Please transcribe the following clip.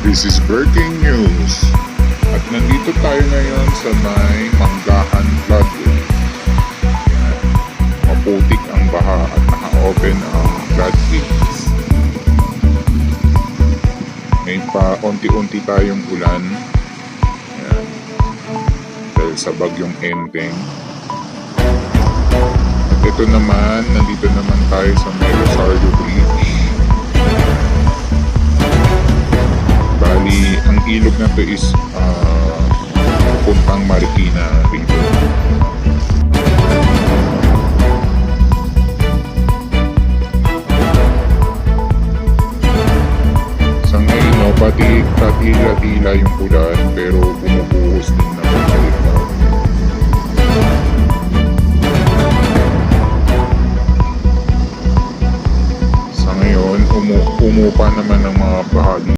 This is breaking news. At nandito tayo ngayon sa may Manggahan Floodway. Yan. Maputik ang baha at naka-open ang floodgates. May pa unti-unti tayong ulan. Yan. Dahil sa bagyong Enteng. At ito naman, nandito naman tayo sa may Rosario Bridge. Bali, ang ilog na to is puntang Marikina River. Sa ngayon, no, pati tila yung ulan pero bumubuhos din naman ulit. Sa ngayon, umupa naman ang mga bahagi